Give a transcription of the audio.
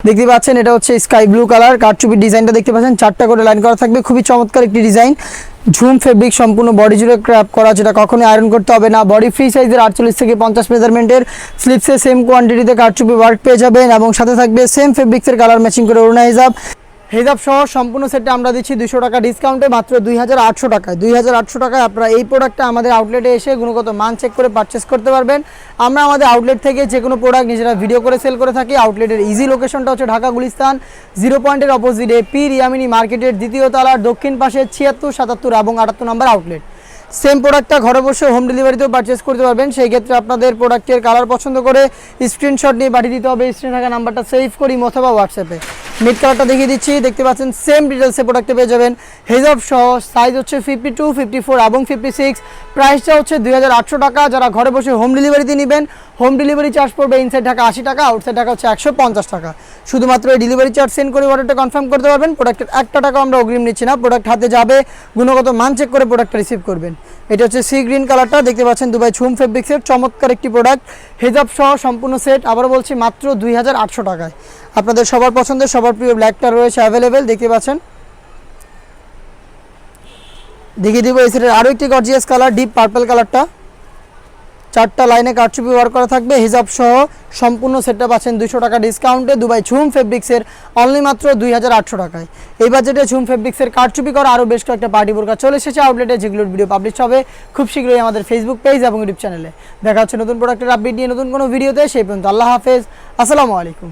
দেখতে পাচ্ছেন এটা হচ্ছে স্কাই ব্লু কালার কারচুপির ডিজাইনটা দেখতে পাচ্ছেন, 4টা করে লাইন করা থাকবে। খুবই চমৎকার একটি ডিজাইন, ঝুম ফেব্রিক, সম্পূর্ণ বডি জুড়ে ক্র্যাপ করা, যেটা কখনোই আয়রন করতে হবে না। বডি ফ্রি সাইজের 48 থেকে 50 মেজারমেন্টের স্লিপসে সেম কোয়ান্টিটিতে কারচুপি ওয়ার্ক পেয়ে যাবেন এবং সাথে থাকবে সেম ফেব্রিক্সের কালার ম্যাচিং করে ওড়না হিজাব সহ সম্পূর্ণ সেটটা আমরা দিচ্ছি 200 টাকা ডিসকাউন্টে মাত্র 2800 টাকায়। 2800 টাকায় আপনারা এই প্রোডাক্টটা আমাদের আউটলেটে এসে গুণগত মান চেক করে পারচেস করতে পারবেন। আমরা আমাদের আউটলেট থেকে যে কোনো প্রোডাক্ট নিজেরা ভিডিও করে সেল করে থাকি। আউটলেটের ইজি লোকেশনটা হচ্ছে ঢাকা গুলিস্তান 0 পয়েন্টের অপোজিটে পীর ইয়ামিনী মার্কেটের দ্বিতীয় তলার দক্ষিণ পাশে 76, 77 এবং 78 নম্বর আউটলেট। সেম প্রোডাক্টটা ঘরে বসে হোম ডেলিভারিতেও পারচেস করতে পারবেন। সেই ক্ষেত্রে আপনাদের প্রোডাক্টের কালার পছন্দ করে স্ক্রিনশট নিয়ে পাঠিয়ে দিতে হবে। স্ক্রিনে থাকা নাম্বারটা সেভ করি অথবা হোয়াটসঅ্যাপে। মিড কালারটা দেখিয়ে দিচ্ছি, দেখতে পাচ্ছেন সেম ডিটেলসে প্রোডাক্টে পেয়ে যাবেন। হিজাব সহ সাইজ হচ্ছে 52, 54 এবং 56। প্রাইসটা হচ্ছে 2800 টাকা। যারা ঘরে বসে হোম ডেলিভারিতে নেবেন, হোম ডেলিভারি চার্জ পড়বে ইনসাইড ঢাকা 80 টাকা, আউটসাইড ঢাকা হচ্ছে 150 টাকা। শুধুমাত্র এই ডেলিভারি চার্জ সেন্ড করে অর্ডারটা কনফার্ম করতে পারবেন। প্রোডাক্টের 1 টাকা আমরা অগ্রিম নিচ্ছি না, প্রোডাক্ট হাতে যাবে, গুণগত মান চেক করে প্রোডাক্টটা রিসিভ করবেন। এটা হচ্ছে সি গ্রিন কালারটা, দেখতে পাচ্ছেন দুবাই ঝুম ফেব্রিক্সের চমৎকার একটি প্রোডাক্ট। হিজাব সহ সম্পূর্ণ সেট আবারও বলছি মাত্র 2800 টাকায়। আপনাদের সবার পছন্দের সবার প্রিয় ব্ল্যাকটা রয়েছে অ্যাভেলেবেল, দেখতে পাচ্ছেন। দেখিয়ে দিব এই সেটের আরও একটি গর্জিয়াস কালার, ডিপ পার্পল কালারটা। 4টা লাইনে কারচুপি ওয়ার্ক করা থাকবে। হিজাব সহ সম্পূর্ণ সেটটা পাচ্ছেন 200 টাকা ডিসকাউন্টে দুবাই ঝুম ফেব্রিক্সের অনলি মাত্র 2800 টাকায়। এই বাজেটে ঝুম ফেব্রিক্সের কারচুপি করা আরও বেশ কয়েকটা পার্টি বোরকা চলে এসেছে আউটলেটে, যেগুলোর ভিডিও পাবলিশ হবে খুব শীঘ্রই আমাদের ফেসবুক পেজ এবং ইউটিউব চ্যানেলে। দেখা হচ্ছে নতুন প্রোডাক্টের আপডেট নিয়ে নতুন কোনো ভিডিওতে। সেই পর্যন্ত আল্লাহ হাফেজ, আসসালামু আলাইকুম।